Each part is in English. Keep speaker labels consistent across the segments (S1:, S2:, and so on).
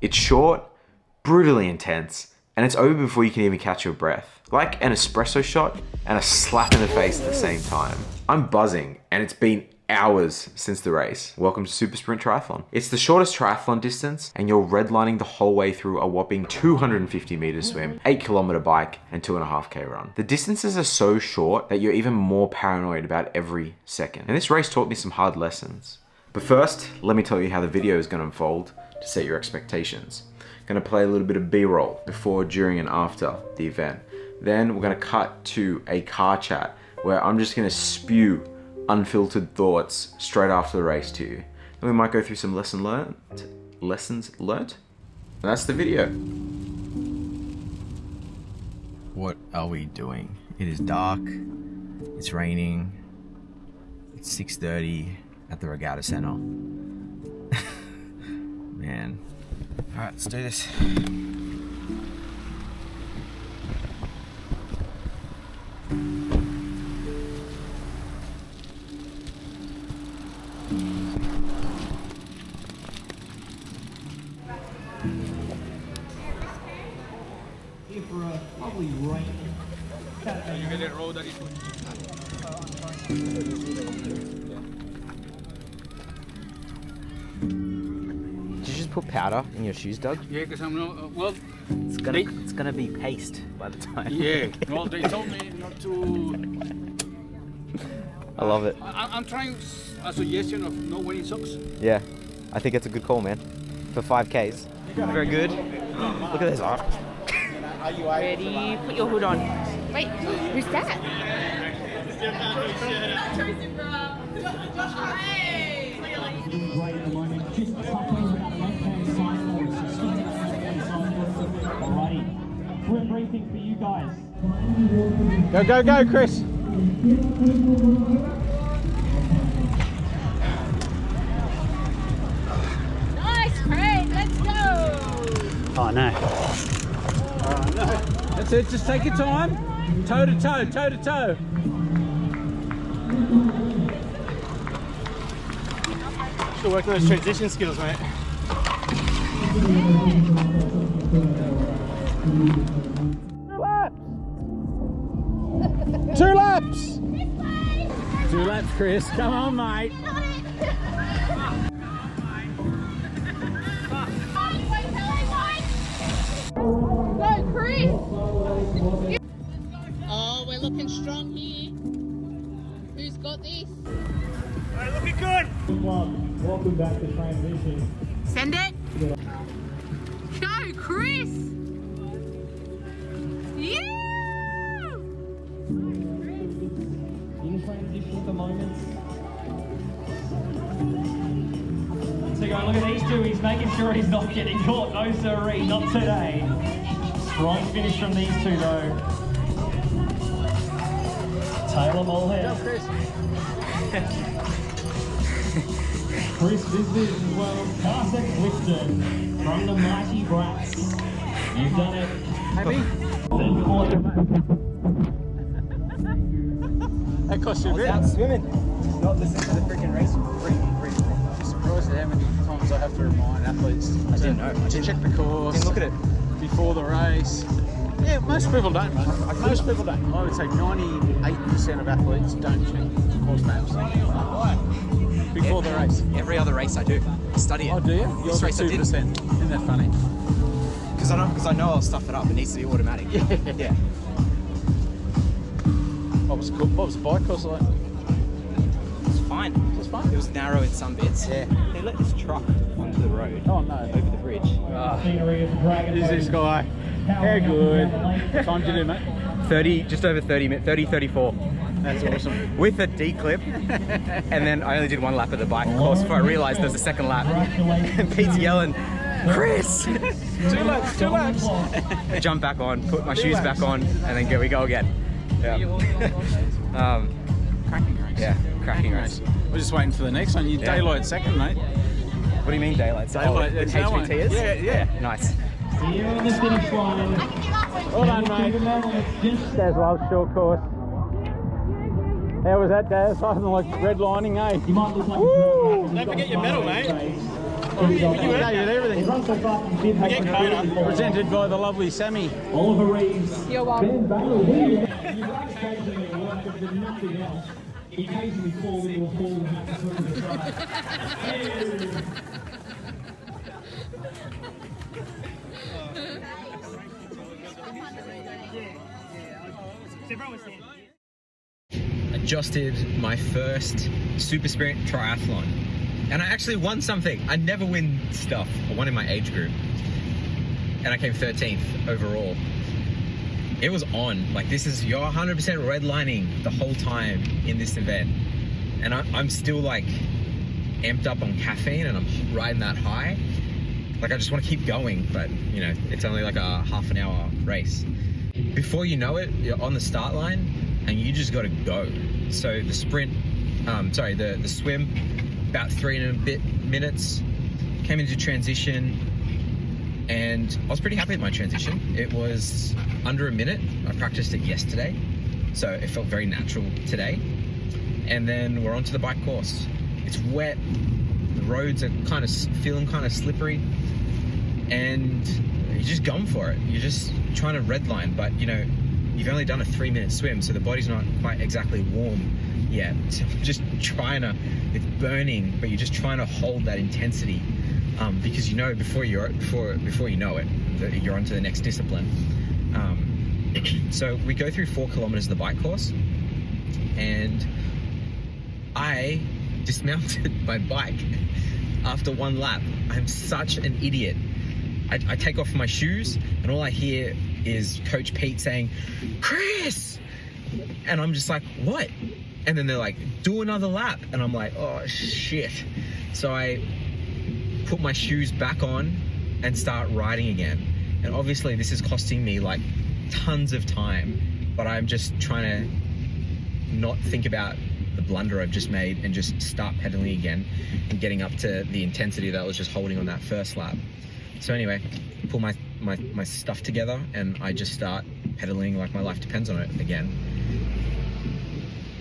S1: It's short, brutally intense, and it's over before you can even catch your breath. Like an espresso shot and a slap in the face at the same time. I'm buzzing, and it's been hours since the race. Welcome to Super Sprint Triathlon. It's the shortest triathlon distance, and you're redlining the whole way through a whopping 250 meter swim, 8km bike, and 2.5k run. The distances are so short that you're even more paranoid about every second. And this race taught me some hard lessons. But first, let me tell you how the video is going to unfold to set your expectations. I'm going to play a little bit of B-roll before, during, and after the event. Then we're going to cut to a car chat where I'm just going to spew unfiltered thoughts straight after the race to you. Then we might go through some lessons learned. And that's the video. What are we doing? It is dark, it's raining, it's 6:30 at the Regatta Centre. Man. Alright, let's do this.
S2: Here for a lovely rain.
S3: You get it roll that
S4: Did you just put powder in your shoes, Doug?
S3: Yeah, because I'm not, well...
S4: It's gonna be paste by the time.
S3: Yeah, well, they told me not to...
S4: I love it.
S3: I'm trying a suggestion of no wearing socks.
S4: Yeah, I think it's a good call, man. For 5Ks. Very good. Look at this.
S5: Are you ready? Put your hood on. Wait, who's that?
S2: Great at the moment. Just tucking about the left-hand side for us. So alrighty. Quick briefing for you guys.
S3: Go, go, go, Chris.
S5: Nice, Craig. Let's go.
S2: Oh no.
S3: That's it, just take your time. Toe to toe, toe to toe.
S2: Still working those transition skills, mate.
S3: 2 laps. 2 laps, Chris. Come on, mate.
S5: Go, Chris. Oh, we're looking strong here. Who's got this?
S2: Alright, looking good. Welcome back to transition.
S5: Send it.
S2: Yeah.
S5: Go, Chris. Yeah.
S2: In transition at the moment. So go look at these two, he's making sure he's not getting caught. No sirree, not today. Strong finish from these two though. Taylor Mulhead. cvisvis as well. Carson Clifton from the Mighty Brats. You've done it.
S3: Happy? That cost you a bit.
S4: Out swimming. Not listening to the freaking race.
S3: I'm surprised at how many times I have to remind athletes to check the course.
S4: Didn't look at it.
S3: Before the race. Yeah, most people don't, mate. Most people don't. I would say 98% of athletes don't check course maps before the race.
S4: Every other race I do. I study it.
S3: Oh, do you? You're
S4: This race I didn't.
S3: 2%. Isn't that funny?
S4: Because I know I'll stuff it up. It needs to be automatic. Yeah.
S3: What was the bike course like?
S4: It's fine.
S3: It was fun.
S4: It was narrow in some bits.
S3: Yeah.
S4: They let this truck onto the road.
S3: Oh no.
S4: Over the bridge.
S3: Who's this guy? How good. What time did you do, mate?
S4: 30, just over 30 minutes, 34.
S3: That's awesome.
S4: With a D-clip. And then I only did 1 lap of the bike course before I realised there's a second lap. And Pete's yelling, Chris!
S3: 2 laps, 2 laps.
S4: I jump back on, put my shoes back on, and then we go again. Yeah.
S3: Cracking race.
S4: Yeah, cracking race.
S3: We're just waiting for the next one. You
S4: Yeah.
S3: daylight second, mate.
S4: What do you mean daylight?
S3: Daylight,
S4: With
S3: it's that one.
S4: HVT is?
S3: Yeah.
S4: Nice.
S2: Here on the finish line.
S3: Well done, mate. Daz loves short course. How was that, Daz? Something like redlining, eh?
S2: You might look like
S3: Woo!
S2: a
S3: Don't forget your medal, mate. David, everything. Get Coda, presented by the lovely Sammy.
S2: Oliver Reeves.
S5: You're welcome.
S2: Ben Bailey. You guys occasionally work if there's nothing else. Occasionally fall into a pool and have to swim to the side.
S4: I just did my first super sprint triathlon, and I actually won something. I never win stuff. I won in my age group, and I came 13th overall. It was on. Like, this is, you're 100% redlining the whole time in this event, and I'm still like amped up on caffeine, and I'm riding that high. Like, I just want to keep going, but you know, it's only like a half an hour race. Before you know it, you're on the start line and you just got to go. So the sprint, the swim, about 3 and a bit minutes, came into transition, and I was pretty happy with my transition. It was under a minute. I practiced it yesterday, so it felt very natural today. And then we're onto the bike course. It's wet, the roads are kind of feeling kind of slippery, and you're just going for it. You're just trying to redline, but you know, you've only done a 3-minute swim, so the body's not quite exactly warm yet. So just trying to, it's burning, but you're just trying to hold that intensity, because you know before you know it, that you're onto the next discipline. So we go through 4 kilometers of the bike course, and I dismounted my bike after 1 lap. I'm such an idiot. I take off my shoes, and all I hear is Coach Pete saying, "Chris!" And I'm just like, what? And then they're like, "Do another lap." And I'm like, oh shit. So I put my shoes back on and start riding again. And obviously this is costing me like tons of time, but I'm just trying to not think about the blunder I've just made and just start pedaling again and getting up to the intensity that I was just holding on that first lap. So anyway, pull my stuff together, and I just start pedaling like my life depends on it again.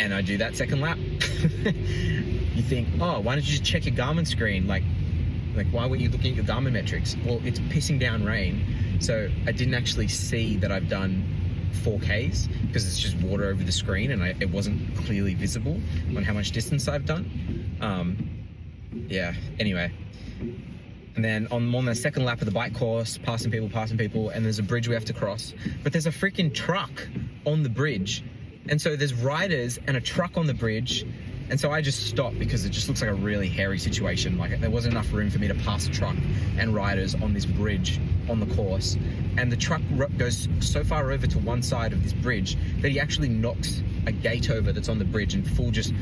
S4: And I do that second lap. You think, oh, why don't you just check your Garmin screen? Like why weren't you looking at your Garmin metrics? Well, it's pissing down rain, so I didn't actually see that I've done 4Ks because it's just water over the screen, and it wasn't clearly visible on how much distance I've done. Yeah, anyway. And then I'm on the second lap of the bike course, passing people, and there's a bridge we have to cross. But there's a freaking truck on the bridge. And so there's riders and a truck on the bridge. And so I just stopped because it just looks like a really hairy situation. Like, there wasn't enough room for me to pass a truck and riders on this bridge on the course. And the truck goes so far over to one side of this bridge that he actually knocks a gate over that's on the bridge, and full just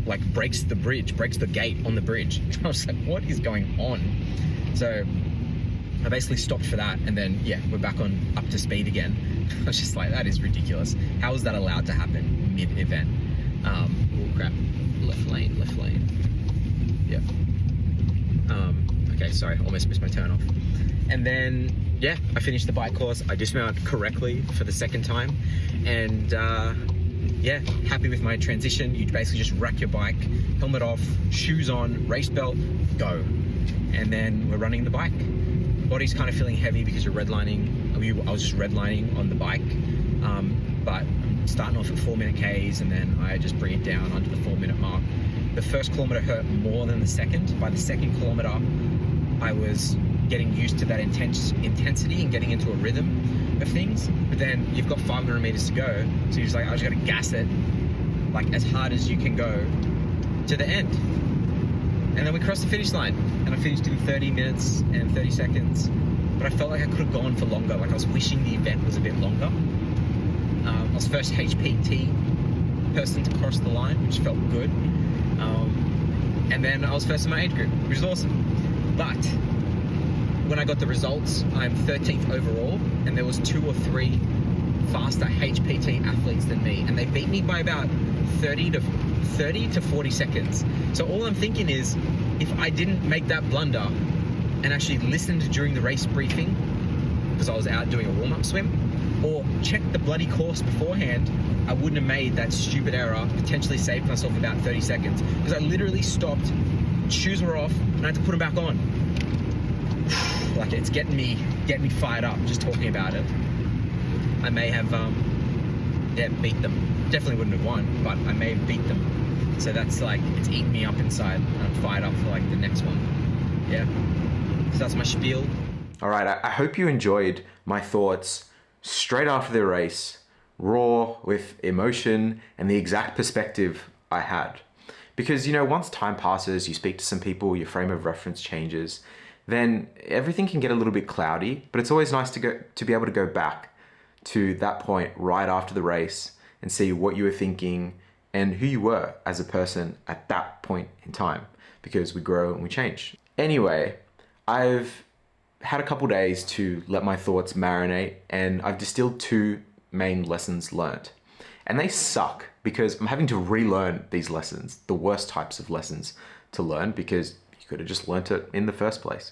S4: like breaks the gate on the bridge. I was like, what is going on? So I basically stopped for that, and then yeah, we're back on up to speed again. I was just like, that is ridiculous. How is that allowed to happen mid-event? Oh crap, left lane. Yep. Okay, sorry, almost missed my turn off. And then yeah, I finished the bike course. I dismounted correctly for the second time, and yeah, happy with my transition. You basically just rack your bike, helmet off, shoes on, race belt, go. And then we're running the bike. Body's kind of feeling heavy because you're redlining. I was just redlining on the bike, but I'm starting off at 4-minute Ks, and then I just bring it down under the 4-minute mark. The first kilometer hurt more than the second. By the second kilometer, I was getting used to that intensity and getting into a rhythm of things. But then you've got 500 meters to go, so you're just like, I just got to gas it like as hard as you can go to the end. And then we crossed the finish line, and I finished in 30 minutes and 30 seconds. But I felt like I could have gone for longer. Like, I was wishing the event was a bit longer. I was first HPT person to cross the line, which felt good. And then I was first in my age group, which is awesome. But when I got the results, I'm 13th overall, and there was 2 or 3 faster HPT athletes than me, and they beat me by about 30 to 40 seconds. So all I'm thinking is, if I didn't make that blunder and actually listened during the race briefing, because I was out doing a warm-up swim, or checked the bloody course beforehand, I wouldn't have made that stupid error, potentially saved myself about 30 seconds, because I literally stopped shoes were off, and I had to put them back on. Like, it's getting me fired up just talking about it. I may have, beat them. Definitely wouldn't have won, but I may have beat them. So that's like, it's eating me up inside. I'm fired up for like the next one. Yeah. So that's my spiel.
S1: All right, I hope you enjoyed my thoughts straight after the race, raw with emotion and the exact perspective I had. Because, you know, once time passes, you speak to some people, your frame of reference changes, then everything can get a little bit cloudy, but it's always nice to be able to go back to that point right after the race and see what you were thinking and who you were as a person at that point in time, because we grow and we change. Anyway, I've had a couple days to let my thoughts marinate, and I've distilled 2 main lessons learned. And they suck because I'm having to relearn these lessons, the worst types of lessons to learn, because you could have just learnt it in the first place.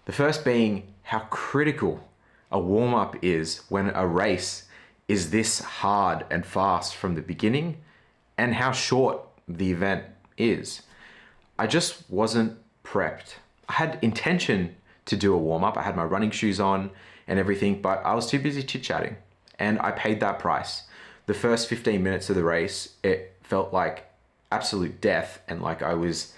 S1: The first being how critical a warm-up is when a race is this hard and fast from the beginning, and how short the event is. I just wasn't prepped. I had intention to do a warm-up. I had my running shoes on and everything, but I was too busy chit-chatting, and I paid that price. The first 15 minutes of the race, it felt like absolute death, and like I was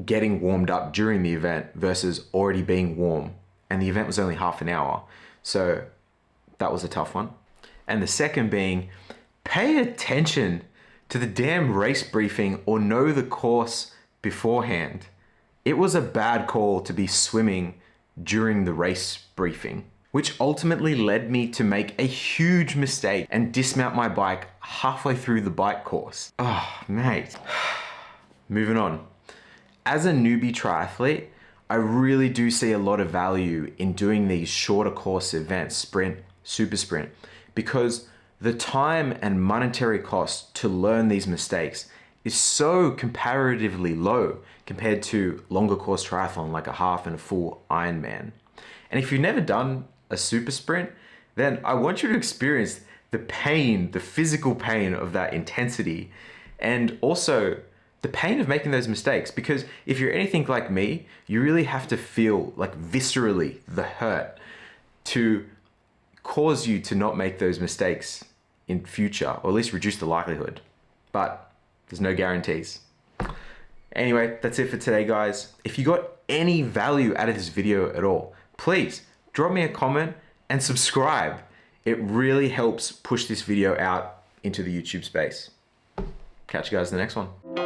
S1: getting warmed up during the event versus already being warm. And the event was only half an hour. So that was a tough one. And the second being, pay attention to the damn race briefing or know the course beforehand. It was a bad call to be swimming during the race briefing, which ultimately led me to make a huge mistake and dismount my bike halfway through the bike course. Oh, mate. Moving on. As a newbie triathlete, I really do see a lot of value in doing these shorter course events, sprint, super sprint, because the time and monetary cost to learn these mistakes is so comparatively low compared to longer course triathlon like a half and a full Ironman. And if you've never done a super sprint, then I want you to experience the pain, the physical pain of that intensity, and also the pain of making those mistakes. Because if you're anything like me, you really have to feel like viscerally the hurt to cause you to not make those mistakes in future, or at least reduce the likelihood. But there's no guarantees. Anyway, that's it for today, guys. If you got any value out of this video at all, please drop me a comment and subscribe. It really helps push this video out into the YouTube space. Catch you guys in the next one.